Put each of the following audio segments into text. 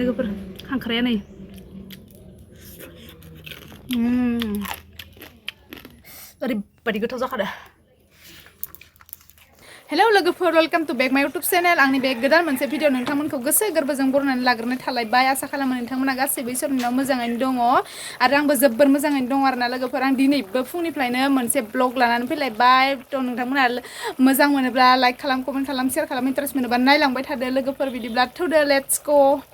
लोगोफोर खांख्राया नै ओरैबायदि गोथाव जाखादों। हेलौ लोगोफोर, वेलकाम टू बेक माय यूट्यूब चैनल। आंनि बे गोदान मोनसे भिडिअ नोंथांमोनखौ गोसो गोरबोजों बरायनानै लाग्रोनाय थालायबाय। आसा खालामो नोंथांमोना गासैबो इसोरनि उनाव मोजाङैनो दङ आरो आंबो जोबोर मोजाङैनो दङ आरोना लोगोफोर। आं दिनैबो फुंनिफ्रायनो मोनसे ब्लग लानानै फैलायबाय। थ' नोंथांमोना मोजां मोनोब्ला लाइक खालाम, कमेन्ट खालाम, शेयार खालाम, इन्टारेस्ट मोनोबा नायलांबाय थादो लोगोफोर। बिदिब्ला थौदो, लेट्स ग'।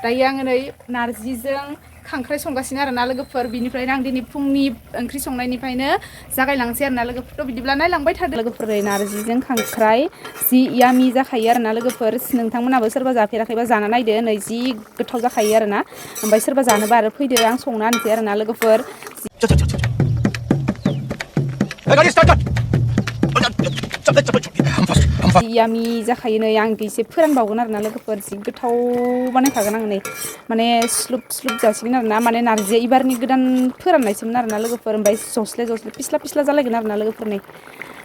दायो आङो नै नारजिजों खांख्राइ संगासिनो आरोना लोगोफोर। बिनिफ्रायनो आं दिनै फुंनि ओंख्रि संनायनिफ्रायनो जागायलांसै आरोना लोगोफोर। बिदिब्ला नायलांबाय थादो लोगोफोर। नारजिजों खांख्राइ जि यामि जाखायो आरोना लोगोफोर। नोंथांमोनाबो सोरबा जाफेराखैबा जाना नायदो, नै जि गोथाव जाखायो आरोना। ओमफ्राय सोरबा जानोबा आरो फैदो, आं संना होनोसै आरोना लोगोफोर। यामि जाखायो नै। आं एसे फोरानबावगोन आरोना लोगोफोर। जि गोथाव बानायखागोन आं नै, माने स्लुब स्लुब जासिगोन आरोना। माने नारजिया इबारनि गोदान फोराननायसोमोन आरोना लोगोफोर। ओमफ्राय जस्ले जस्ले फिस्ला फिस्ला जालायगोन आरोना लोगोफोर। नै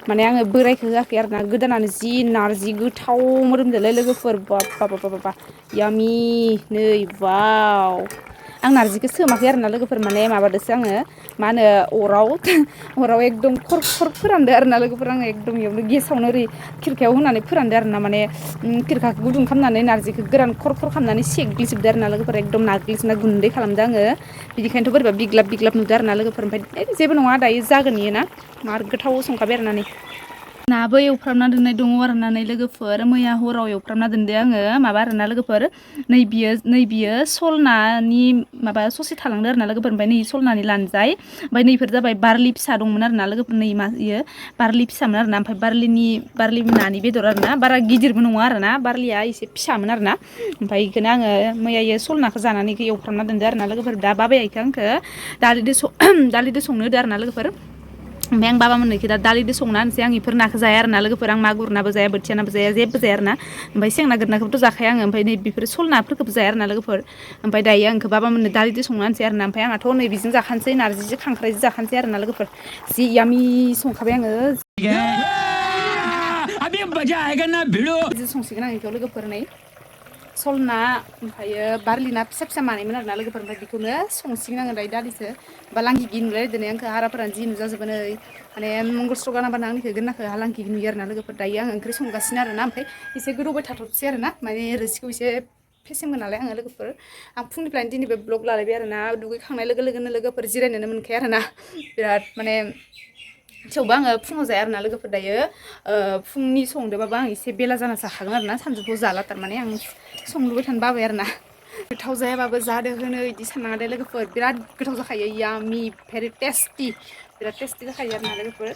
माने आङो बोरायखौ होआखै आरोना, गोदानानो जि नारजि गोथाव मोदोमदोलै लोगोफोर। बा यामि नै वाव। आं नारजिखौ सोमाखै आरोना लोगोफोर, माने माबादोसो आङो, मा होनो, अराव एकदम खर खर फोरानदो आरोना लोगोफोर। आङो एकदम इयावनो गेसावनो ओरै खिरखायाव होनानै फोरानदो आरोना। माने खिरखाखौ गुदुं खालामनानै नारजिखौ गोरान खर खर खालामनानै सेग्लिजोबदो आरोना लोगोफोर। एकदम नाग्लिजोबना गुन्दै खालामदो आङो। बिदिखायनोथ' बोरैबा बिग्लाब बिग्लाब नुदो आरोना लोगोफोर। ओमफ्राय जेबो नङा, दायो जागोन इयो ना। मार गोथाव संखाबाय आरोना। नै नाबो एवफ्रामना दोननाय दङ आरोना नै लोगोफोर। मैया हराव एवफ्रामना दोनदो आङो, माबा आरोना लोगोफोर। नै बियो सल नानि माबा ससे थालांदो आरोना लोगोफोर। ओमफ्राय नै सल नानि लानजाय, ओमफ्राय नैफोर जाबाय बारलि फिसा दंमोन आरोना लोगोफोर। नै मा इयो बारलि फिसामोन आरोना। ओमफ्राय बारलि नानि बेदर आरोना, बारा गिदिरबो नङा आरोना, बारलिया एसे फिसामोन आरोना। ओमफ्राय बेखौनो आङो मैया सल नाखौ जानानै एवफ्रामना दोनदो आरोना लोगोफोर। दा बाबाया इखौ आंखो दालिदो संनो होदो आरोना लोगोफोर। ओमफ्राय आं बाबा मोननैखो दा दालिदो संना होनोसै। आं इफोर नाखौ जाया आरोना लोगोफोर। आं मागुर नाबो जाया, बोथिया नाबो जाया, जेबो जाया आरोना। ओमफ्राय सेंना गोदनाखौबोथ' जाखाया आङो। ओमफ्राय नै बेफोर सल नाफोरखौबो जाया आरोना लोगोफोर। ओमफ्राय दायो आंखौ बाबा मोननो दालिदो संना होनसै आरोना। ओमफ्राय आंहाथ' नै बेजों जाखानोसै, नारजिजों खांख्राइजों जाखानोसै आरोना लोगोफोर। जि यामि संखाबाय आङो। संसिगोन आं बेखौ लोगोफोर। नै सल ना ओमफ्रायो बारलि ना फिसा फिसा मानैमोन आरोना लोगोफोर। ओमफ्राय बेखौनो संसिगोन आङो दायो दालिसो। बा लांगि गि नुलाय दिनै आंखौ हाराफोरानो जि नुजाजोबो नै। माने मंगलस्र गानाबानो आंनिखौ गोदोनाखौ हालांखि नुयो आरोना लोगोफोर। दायो आं ओंख्रि संगासिनो आरोना। ओमफ्राय एसे गोदौबाय थाथ'सै आरोना, माने रोसिखौ एसे फेसेमगोन नालाय आङो लोगोफोर। आं फुंनिफ्रायनो दिनै बे ब्लग लालायबाय आरोना। दुगैखांनाय लोगो लोगोनो लोगोफोर जिरायनोनो मोनखाया आरोना, बिराद माने। थेवबो आङो फुङाव जाया आरोना लोगोफोर। दायो फुंनि संदोंबाबो आं एसे बेला जाना जाखागोन आरोना। सानजौफुआव जाला, थारमाने आं संलुबाय थानो बाबाय आरोना। गोथाव जायाबाबो जादो होनो बिदि साननाङा दे लोगोफोर। बिराद गोथाव जाखायो, यामि भेरि टेस्टि। बिराद टेस्टि जाखायो आरोना लोगोफोर।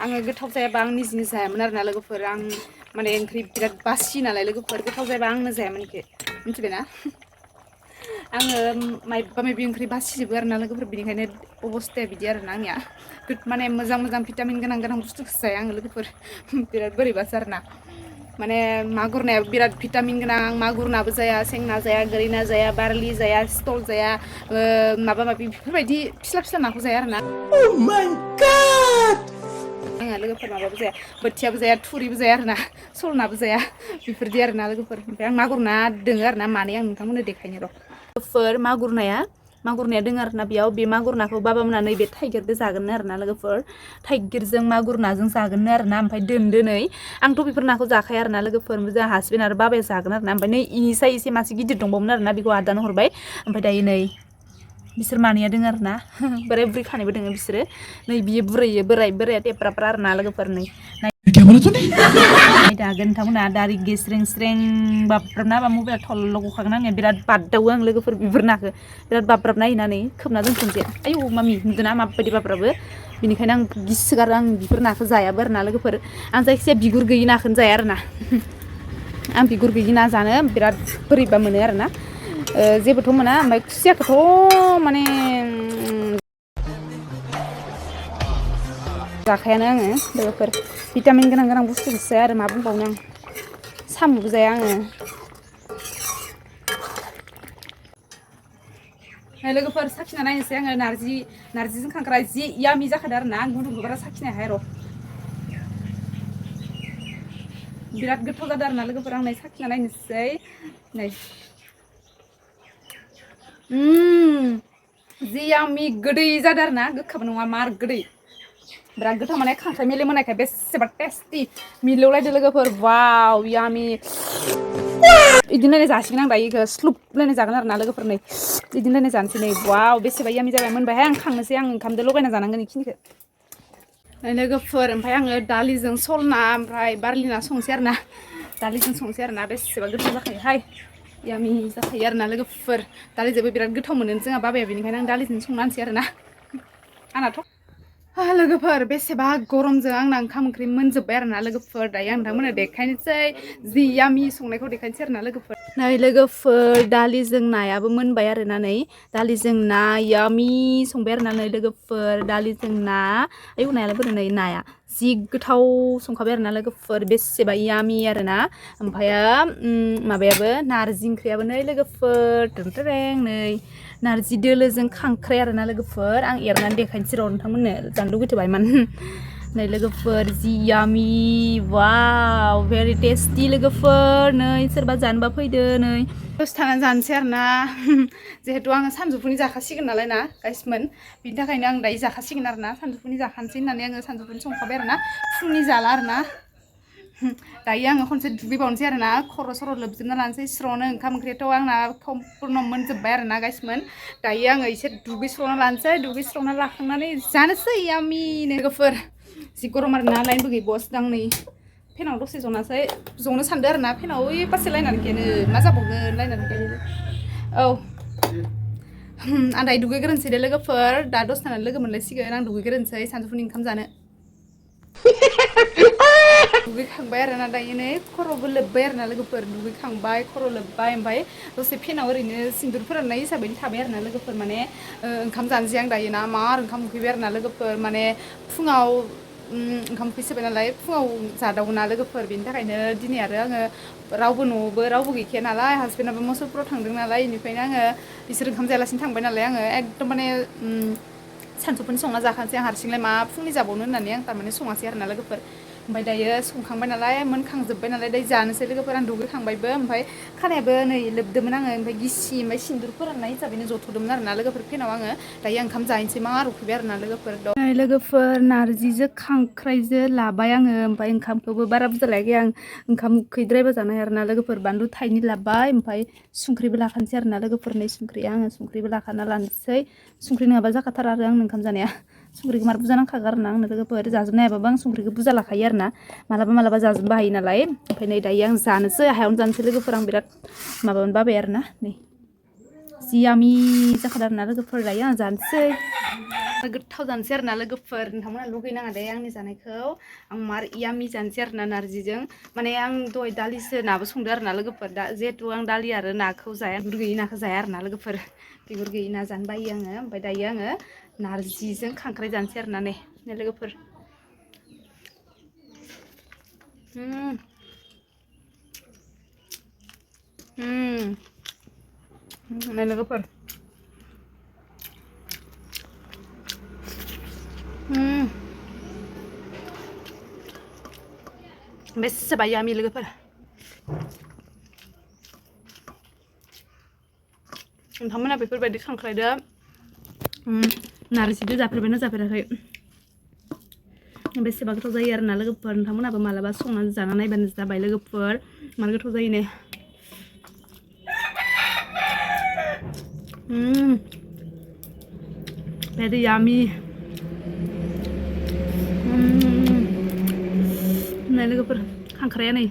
आङो गोथाव जायाबा आं निजिनो जायामोन आरोना लोगोफोर। आं माने ओंख्रि बिराद बासि नालाय लोगोफोर। गोथाव जायाबा आंनो जायामोन इखो, मिथिबायना। आङो मायबा मायबि ओंख्रि बासिजोबो आरोना लोगोफोर। बिनिखायनो अबस्थाया बिदि आरोना आंनिया। माने मोजां मोजां भिटामिन गोनां बुस्थुखौसो जाया आङो लोगोफोर। बिराद बोरैबासो आरोना। माने मागुर नायाबो बिराद भिटामिन गोनां। मागुर नाबो जाया, सें ना जाया, गोरि ना जाया, बारलि जाया, सितल जाया, माबा माबि बेफोरबायदि फिस्ला फिस्ला नाखौ जाया आरोना। आंहा लोगोफोर माबाबो जाया, बोथियाबो जाया, थुरिबो जाया आरोना, सल नाबो जाया, बेफोरदि आरोना लोगोफोर। ओमफ्राय आं मागुर ना दोङो आरोना मानै, आं नोंथांमोननो देखायनो र'। लोगोफोर मागुर नाया दोङो आरोना बेयाव। बे मागुर नाखौ बाबा मोना नैबे थाइगिरजों जागोन आरोना लोगोफोर। थाइगिरजों मागुर नाजों जागोन आरोना। ओमफ्राय दोनदो नै। आंथ' बेफोर नाखौ जाखाया आरोना लोगोफोर। जोंहा हासबेन्ड आरो बाबाया जागोन आरोना। ओमफ्राय नै इनिसाय एसे मासे गिदिर दंबावोमोन आरोना, बेखौ आदानो हरबाय। ओमफ्राय दायो नै बिसोर मानैया दोङो आरोना, बोराय बुरै खानैबो दोङो बिसोरो। नै बियो बोराया टेप्राफ्रा आरोना लोगोफोर। नै दागोन नोंथांमोना दारि गेस्रें स्रें बाब्राबना होबा मबाइला थल्ल' गखागोन आंनिया। बिराद बादावो आं लोगोफोर बेफोर नाखौ। बिराद बाब्राब नायनानै खोबना दोनथ'नोसै। आयौ मामि नुदोंना माबायदि बाब्राबो। बिनिखायनो आं गिसोगारो, आं बेफोर नाखौ जायाबो आरोना लोगोफोर। आं जायखिजाया बिगुर गैयि नाखौनो जाया आरोना। आं बिगुर गैयि ना जानो बिराद बोरैबा मोनो आरोना। जेबोथ' मोना। ओमफ्राय खुसियाखौथ' माने जाखायानो आङो लोगोफोर। भिटामिन गोनां बुस्थुखौसो जाया आरो मा बुंबावनो आं। साम'बो जाया आङो। लोगोफोर साखिना नायनोसै आङो नारजिजों खांख्राइ जि यामि जाखादों आरोना। आं गुदुंखौ बारा साखिनो हाया र'। बिराद गोथाव जादों आरोना लोगोफोर। आं नै साखिना नायनोसै। नै जि यामी गोदै जादों आरो ना गोखाबो नङा मार गोदै बिराद गोथाव माने खांख्राइ मेलेम होनायखाय बेसेबा टेस्टि मिलौलायदो लोगोफोर वाव यामी इदिनो नायनाय जासिगोन आं दायो इखो स्लुप नायनाय जागोन आरो ना लोगोफोर नै इदिनो नायनाय जानोसै नै वाव बेसेबा यामी जाबाय मोनबायहाय आं खांनोसै आं ओंखामजों लगायना जानांगोन इखिनिखो लोगोफोर ओमफ्राय आङो दालिजों सलना ओमफ्राय बारलिना संसै आरो ना दालिजों संसै आरो ना बेसेबा गोथाव जाखायोहाय यामी जाखायो आरो ना लोगोफोर दालिजोंबो बिराद गोथाव मोनो जोंहा बाबाया बेनिखायनो आं दालिजों संना होनसै आरो ना आंनाथ' लोगोफोर बेसेबा गरमजों आंना ओंखाम ओंख्रि मोनजोब्बाय आरो ना लोगोफोर दायो आं नोंथांमोननो देखायनोसै जि यामी संनायखौ देखायनोसै आरो ना लोगोफोर नै लोगोफोर दालिजों नायाबो मोनबाय आरो ना नै दालिजों ना यामी संबाय आरो ना नै लोगोफोर दालिजों ना आयौ नायालाय बोरो नै नाया जि गोथाव संखाबाय आरो ना लोगोफोर बेसेबा यामी आरो ना ओमफ्रायो माबायाबो नारजि ओंख्रियाबो नै लोगोफोर टेंटेरें नै नारजि दोलोजों खांख्राइ आरो ना लोगोफोर आं एरनानै देखायनोसै र' नोंथांमोननो जानो लुगैथोबायमोन नै लोगोफोर जि यामी वाव भेरि टेस्टि लोगोफोर नै सोरबा जानोबा फैदो नै दसे थानानै जानोसै आरो ना जिहेथु आङो सानजौफुनि जाखासिगोन नालाय ना गाइसमोन बिनि थाखायनो आं दायो जाखासिगोन आरो ना सानजौफुनि जाखानोसै होननानै आङो सानजौफुनि संखाबाय आरो ना फुंनि जाला आरो ना दायो आङो खनसे दुगैबावनोसै आरो ना खर' सर' लोबजोबना लानोसै स्र'नो ओंखाम ओंख्रियाथ' आंना सम्पुर्न मोनजोब्बाय आरो ना गाइसमोन दायो आङो एसे दुगैस्र'ना लानोसै दुगैस्र'ना लाखांनानै जानोसै यामिनो लोगोफोर जि गरम आरो ना लाइनबो गैबावासो दां नै फेनाव दसे जनासै जनो सानदों आरो ना फेनाव ओइ फारसे लायनानै गैयानो मा जाबावगोन लायनानै गैयानो औ आं दायो दुगैग्रोनोसै दे लोगोफोर दा दसे थानानै लोगो मोनलायसिगोन आं दुगैग्रोनोसै सानजौफुनि ओंखाम जानो दुगैखांबाय आरो ना दायो नै खर'बो लोब्बाय आरो ना लोगोफोर दुगैखांबाय खर' लोब्बाय ओमफ्राय दसे फेनाव ओरैनो सिन्दुर फोराननाय हिसाबैनो थाबाय आरो ना लोगोफोर माने ओंखाम जानोसै आं दायो ना मार ओंखाम उखैबाय आरो ना लोगोफोर माने फुङाव ओंखाम उखैसोबाय नालाय फुङाव जादावोना लोगोफोर बेनि थाखायनो दिनै आरो आङो रावबो न'आवबो रावबो गैखाया नालाय हासबेन्डआबो मोसौफोराव थांदों नालाय बेनिखायनो आङो बिसोर ओंखाम जायालासिनो थांबाय नालाय आङो एकदम माने सानजौफुनि संना जाखानोसै आं हारसिंलाय मा फुंनि जाबावनो होननानै आं थारमाने सङासै आरो ना लोगोफोर ओमफ्राय दायो संखांबाय नालाय मोनखांजोब्बाय नालाय दायो जानोसै लोगोफोर आं दुगैखांबायबो ओमफ्राय खानायाबो नै लोबदोंमोन आङो ओमफ्राय गिसि ओमफ्राय सिन्दुर फोराननाय हिसाबैनो जथ'दोंमोन आरो ना लोगोफोर फेनाव आङो दायो ओंखाम जाहैनोसै मार उखैबाय आरो ना लोगोफोर लोगोफोर नारजिजों खांख्राइजों लाबाय आङो ओमफ्राय ओंखामखौबो बारा बुरजा लायाखै आं ओंखाम उखैद्रायबा जानो हाया आरो ना लोगोफोर बानलु थाइनै लाबाय ओमफ्राय संख्रिबो लाखानोसै आरो ना लोगोफोर नै संख्रिया आङो संख्रिबो लाखाना लानोसै संख्रि नङाबा जाखाथारा आरो आंनो ओंखाम जानाया संख्रिखौ मार बुरजा नांखागौ आरो ना आंनो लोगोफोर जाजोबनो हायाबाबो आं संख्रिखौ बुरजा लाखायो आरो ना मालाबा मालाबा जाजोबनो हायो नालाय ओमफ्राय नै दायो आं जानोसै हायावनो जानोसै लोगोफोर आं बिराद माबानो बाबाय आरो ना नै जि यामी जाखादों आरो ना लोगोफोर दायो आं जानोसै गोथाव जानोसै आरो ना लोगोफोर नोंथांमोना लुगैनाङा दे आंनि जानायखौ आं मार यामी जानोसै आरो ना नारजिजों माने आं दहाय दालिसो नाबो संदों आरो ना लोगोफोर दा जिहेथु आं दालि आरो नाखौ जाया बिगुर गैयि नाखौ जाया आरो ना लोगोफोर बिगुर गैयि ना जानो बायो आङो ओमफ्राय दायो आङो नारजिजों खांख्राइ जानोसै आरो ना नै लोगोफोर नै लोगोफोर बेसेबा यामी लोगोफोर नोंथांमोना बेफोरबायदि खांख्राइदो नारजिजों जाफेरबायना जाफेराखै बेसेबा गोथाव जायो आरो ना लोगोफोर नोंथांमोनाबो मालाबा संनानै जाना नायबानो जाबाय लोगोफोर मार गोथाव जायो ने very yummy नै लोगोफोर खांख्राया नै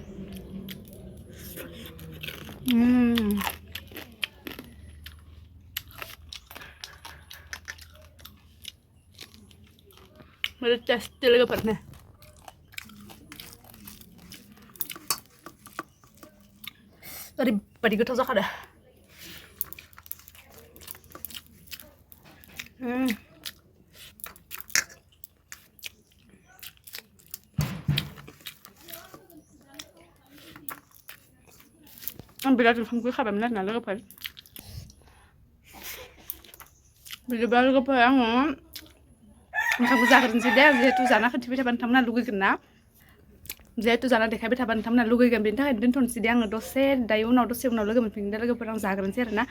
very tasty लोगोफोर ने ओरैबायदि गोथाव जाखादों आं बिराद ओंखाम उखैखाबायमोन आरोना लोगोफोर बिदिबा लोगोफोर आङो ओंखामखौ जाग्रोनोसै दे जिहेतु जाना खोन्थिबाय थाबा नोंथांमोना लुगैगोन ना जिहेतु जाना देखायबाय थाबा नोंथांमोना लुगैगोन बेनि थाखायनो दोनथ'नोसै दे आङो दसे दायो उनाव दसे उनाव लोगो मोनफिनगोन दे लोगोफोर आं जाग्रोनोसै आरो ना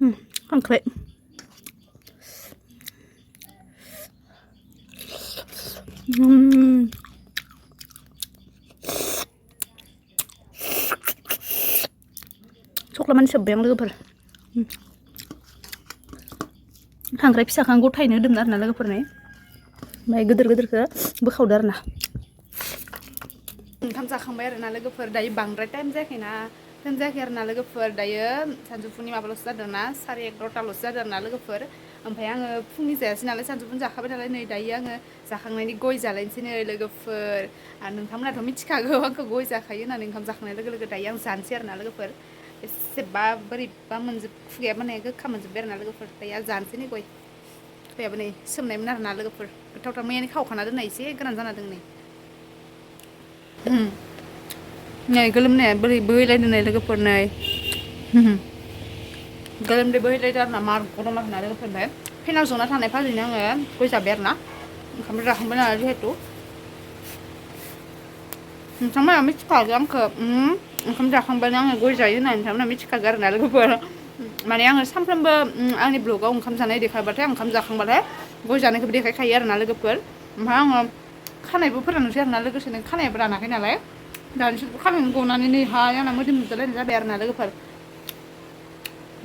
khangkhrai coklat sobbay ang logoफोर khangkhrai फिसाखौ आं गथायैनो होदोंमोन आरोना लोगोफोरनो ओमफ्राय गिदिरखौ बोखावदो आरोना ओंखाम जाखांबाय आरोना लोगोफोर दायो बांद्राय टाइम जायाखै आरोना लोगोफोर दायो सानजौफुनि माबाल'सो जादोंना 11:30ल'सो जादों आरोना लोगोफोर ओमफ्राय आङो फुंनि जायासै नालाय सानजौफुनि जाखाबाय नालाय नै दायो आङो जाखांनायनि गय जालायनोसै नै लोगोफोर नोंथांमोनाथ' मिथिखागौ आंखौ गय जाखायो होननानै ओंखाम जाखांनाय लोगो लोगो दायो आं जानोसै आरोना लोगोफोर एसेबा बोरैबा खुगाया माने गोखा मोनजोब्बाय आरोना लोगोफोर दायो जानोसै नै गय खुगायाबो नै सोमनायमोन आरोना लोगोफोर गोथावथार मैयानि खावखाना दोननाय एसे गोरान जाना दं नै नै गोलोमनाया बोरै बोहैलायदों नै लोगोफोर नै गोलोमदै बोहैलायदों आरोना मार गरम आरोना लोगोफोर ओमफ्राय फेनाव जना थानाय फाजैनो आङो गय जाबाय आरोना ओंखाम जाखांबाय नालाय जिहेतु नोंथांमोना मिथिखागौ आंखौ ओंखाम जाखांबानो आङो गय जायो होननानै नोंथांमोना मिथिखागौ आरोना लोगोफोर माने आङो सानफ्रोमबो आंनि ब्लगाव ओंखाम जानाय देखायबाथाय ओंखाम जाखांबाथाय गय जानायखौबो देखायखायो आरोना लोगोफोर ओमफ्राय आङो खानायबो फोराननोसै आरोना लोगोसेनो खानायाबो रानाखै नालाय दानिसो खानायखौ गनानै नैहाय आंना मोदोम नुजालायनाय जाबाय आरोना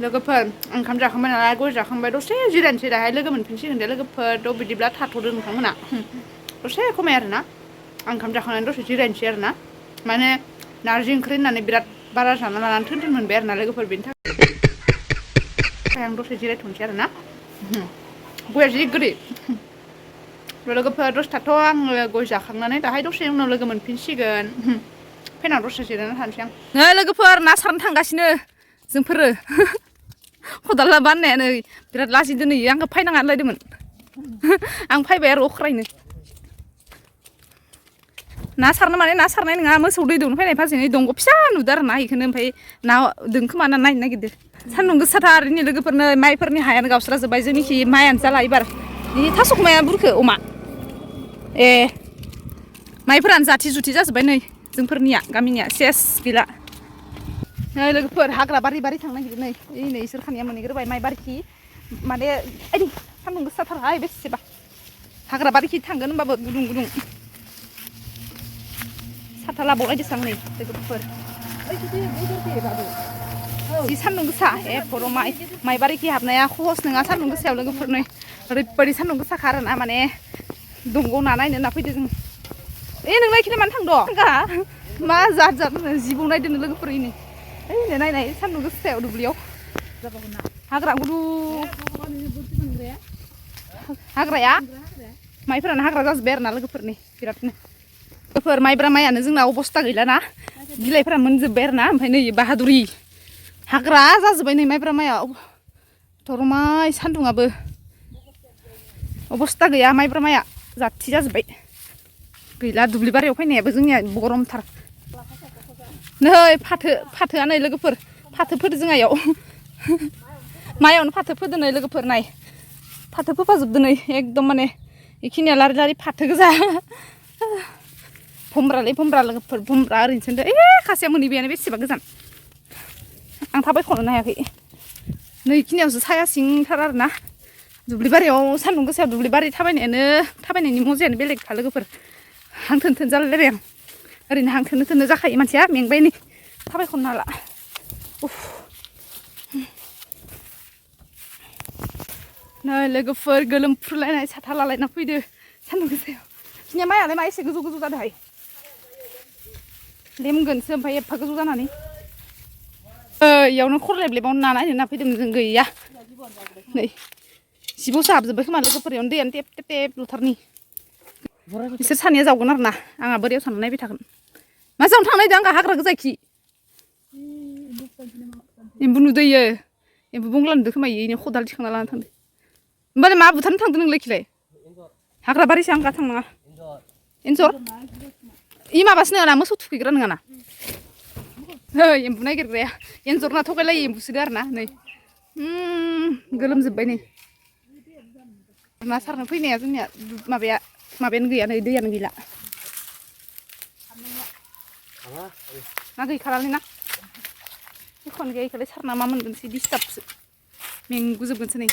लोगोफोर ओंखाम जाखांबाय नालाय गय जाखांबाय दसे जिरायनोसै दाहाय लोगो मोनफिनसिगोन दे लोगोफोर थ' बिदिब्ला थाथ'दो नोंथांमोना दसे खमाय आरोना आं ओंखाम जाखांनानै दसे जिरायनोसै आरोना माने नारजि ओंख्रि होननानै बिराद बारा जाना लानानै थोन मोनबाय आरोना लोगोफोर बेनि थाखाय आं दसे जिरायथ'नोसै आरोना गया जि गोदै लोगोफोर दसे थाथ' आङो गय जाखांनानै दाहाय दसे उनाव लोगो मोनफिनसिगोन फेनाव दसे जिरायना थानोसै आं नै लोगोफोर ना सारनो थांगासिनो जोंफोरो खदाल बाननाया नै बिराद लाजिदों नै आंखौ फायनाङा होनलायदोंमोन आं फैबाय आरो अख्रायनो ना सारनो माने ना सारनाय नङा मोसौ दै दौनो फैनाय फारसे दंग' फिसा नुदों आरो ना बेखौनो ओमफ्राय ना दों खोमा होनना नायनो नागिरदों सान्दुं गोसाथार ओरैनो लोगोफोरनो माइफोरनि हायानो गावस्राजोब्बाय जोंनिखि माइयानो जाला एबार बे थास'खमाया बुरखो अमा ए माइफोरानो जाथि जुथि जाजोब्बाय नै जोंफोरनिया गामिनिया सेस गैला नै लोगोफोर हाग्रा बारि बारि थांनो नागिरदों नै नै इसोर खानिया मोनहैग्रोबाय माइ बारिखि माने ओइ सान्दुं गोसाथारहाय बेसेबा हाग्रा बारिखि थांगोन होनबाबो गुदुं गुदुं साथा लाबावलायदोंसो आं नै लोगोफोर जि सान्दुं गोसा बर' माइ बारिखि हाबनाया खहस नङा सान्दुं गोसायाव लोगोफोर नै ओरैबायदि सान्दुं गोसाखा आरोना माने दंग'आव ना नायनो होनना फैदों जों नोंलाय इखिनि मानो थांद' मा जाद जाद जिबौ नायदों लोगोफोर नै नायनाय सान्दुं गोसायाव दुब्लियाव हाग्रा गुदु हाग्राया माइफोरानो हाग्रा जाजोब्बाय आरोना लोगोफोरनि बिरादनो लोगोफोर माइब्रा माइयानो जोंना अबस्था गैलाना बिलाइफोरा मोनजोब्बाय आरोना ओमफ्राय नै बाहादुरि हाग्रा जाजोब्बाय नै माइब्रा माइया धरमाय सान्दुंआबो अबस्था गैया माइब्रा माइया जाथि जाजोब्बाय गैला दुब्लि बारियाव फैनायाबो जोंनिया गरमथार नै फाथोआ नै लोगोफोर फाथो फोदो जोंहायाव माइयावनो फाथो फोदो नै लोगोफोर नाय फाथो फोफाजोबदो नै एकदम माने बेखिनिया लारि लारि फाथो गोजा भुमब्रा लोगोफोर भुमब्रा ओरैनोसो होनदो खासेया मोनहैबायानो बेसेबा गोजान आं थाबायख'नोनो हायाखै नै बेखिनियावसो साया सिंथार आरोना दुब्लि बारियाव सान्दुं गोसायाव दुब्लि बारि थाबायनायनि मजायानो बेलेगखा लोगोफोर हां थोन थोन जालायलायबाय आं ओरैनो हां थोनो थोनो जाखायो मानसिया मेंबाय नै थाबायख'नो हाला नै लोगोफोर गोलोमफ्रुलायनाय साथा लालायना फैदो सान्दुं गोसायाव बिनिया माइयालाय मा एसे गोजौ गोजौ जादोंहाय लेमगोनसो ओमफ्राय एफा गोजौ जानानै इयावनो खरलेबलेबावनो ना नायनो होनना फैदोंमोन जों गैया नै जिबौसो हाबजोब्बाय खोमा लोगोफोरयावनो दैयानो टेप टेप टेप लुथारनि बिसोर सानैया जावगोन आरो ना आंहा बोरियाव थाना नायबाय थागोन मा जावनो थांनो नागिरदों आंहा हाग्रा गोजाखि एम्बु नुदो इयो एम्बु बंग्ला नुदो खोमा इयो खदाल थिखांना लाना थांदो होमबालाय मा बुथारनो थांदों नोंलाय खिलाय हाग्रा बारिसो आं गा थांनाङा एन्जर इ माबासो नङाना मोसौ थुखैग्रा नङाना एम्बु नागिरग्राया एन्जरना थगायलायो एम्बुसोदो आरो ना नै गोलोमजोब्बाय नै ना सारनो फैनाया जोंनिया माबायानो गैया नै दैयानो गैला ना गैखालालै ना एखन गैया इखौलाय सारना मा मोनगोनसै डिस्टार्बसो मेंगुजोबगोनसो नै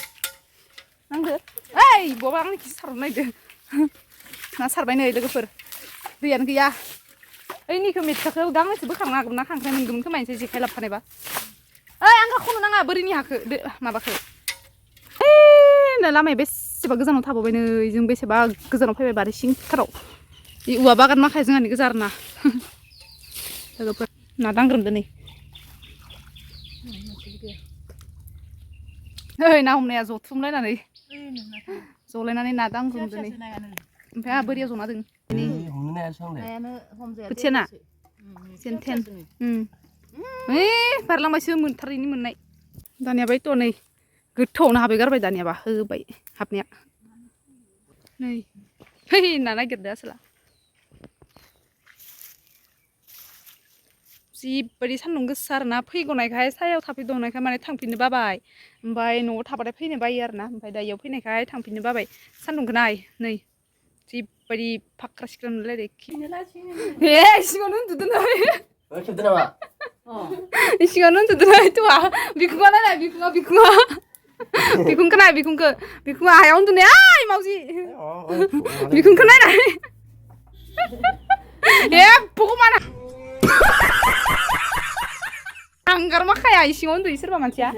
नांदो ओइ बबा आंनि खिसो सारनो नायदो ना सारबाय नै लोगोफोर दैयानो गैया ओइनिखौ मेटखाखौ गांनैसो बोखांनो हागौमोन ना खांख्राइ मोनगौमोन खोमा एसे जेखाइ लाबोफानायबा ओइ आं गाखोनो नाङा बोरिनि हाखौ माबाखौ ओइ लामाया बेसेबा गोजानाव थाबावबाय नै जों बेसेबा गोजानाव फैबाय बारि सिंथाराव बे औवा बागान माखाया जोंहानि गोजा आरोना लोगोफोर ना दांग्रोमदो नै ओइ ना हमनाया जथुमलायनानै जलायनानै ना दांग्रोमदो नै ओमफ्राय आंहा बोरियाव जना दों खोथिया ना जेनथेन ओइ बारलांबायसो मोनथारैनि मोननाय दानिया बायथ' नै गोथौआवनो हाबबाय गारबाय दानियाबा होबाय हाबनाया नै है ना नागिरदो आसोला जिबायदि सान्दुं गोसा आरोना फैगनायखाय सायाव थाफैदनायखाय माने थांफिननो बाबाय ओमफ्राय न'आव थाबाथाय फैनो बायो आरोना ओमफ्राय दा इयाव फैनायखाय थांफिननो बाबाय सान्दुंखौ नाय नै जिबायदि फाख्रा सिख्रा नुलायदो ए सिङावनो उन्दुदो नै सिङावनो उन्दुदो नै थ'आ बिखुङा नायलाय बिखुंखौ नाय बिखुङा हायाव उन्दुनाय ओइ मावजि बिखुंखौ नायलाय ए भगबाना हांगार माखाया इसिङाव उन्दुयो सोरबा मानसिया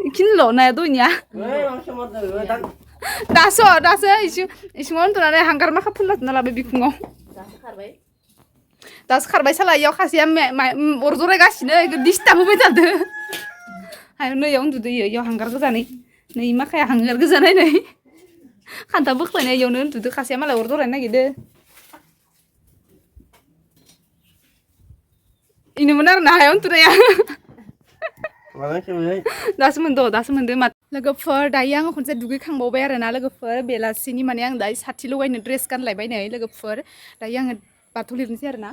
इखिनिल' नाया दयनिया दासो इसिङाव उन्दुनानै हांगार माखा फुनला जोबना लाबाय बिखुङाव दासो खारबाय साला इयाव खासेया अर जरायगासिनो इखौ डिस्टार्ब होबाय थादो नै इयाव उन्दुदो इयाव हांगार गोजानै नै माखाया हांगार गोजा नायनाय खान्था बोख्लायनाय इयावनो उन्दुदो खासेया मालाय अर जरायनो नागिरदो इनोमोन आरो ना हायाव उन्दुनाया दासो मोनदो लोगोफोर दायो आङो खनसे दुगैखांबावबाय आरोना लोगोफोर बेलासिनि माने आं दायो साथि लगायनो ड्रेस गानलायबाय नै लोगोफोर दायो आङो बाथौ लिरनोसै आरोना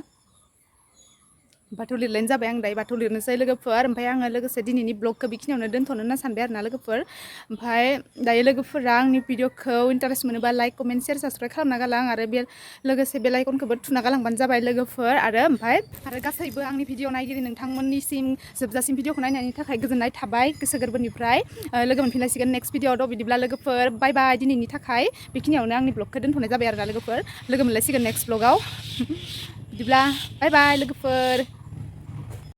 बाथौ लिरलायनो जाबाय आं दायो बाथौ लिरनोसै लोगोफोर ओमफ्राय आङो लोगोसे दिनैनि ब्लगखौ बेखिनियावनो दोनथ'नो होनना सानबाय आरोना लोगोफोर ओमफ्राय दायो लोगोफोरा आंनि भिडिअखौ इन्टारेस्ट मोनोबा लाइक कमेन्ट शेयार साबस्क्राइब खालामना गालां आरो बे लोगोसे बेल आइकनखौबो थुना गालांबानो जाबाय लोगोफोर आरो गासैबो आंनि भिडिअ नायगिरि नोंथांमोननिसिम जोबजासिम भिडिअखौ नायनायनि थाखाय गोजोननाय थाबाय गोसो गोरबोनिफ्राय लोगो मोनफिनलायसिगोन नेक्स्ट भिडिअआव बिदिब्ला लोगोफोर बाय बाय दिनैनि थाखाय बेखिनियावनो आंनि ब्लगखौ दोनथ'नाय जाबाय आरोना लोगोफोर लोगो मोनलायसिगोन नेक्स्ट ब्लगाव बिदिब्ला बाय बाय लोगोफोर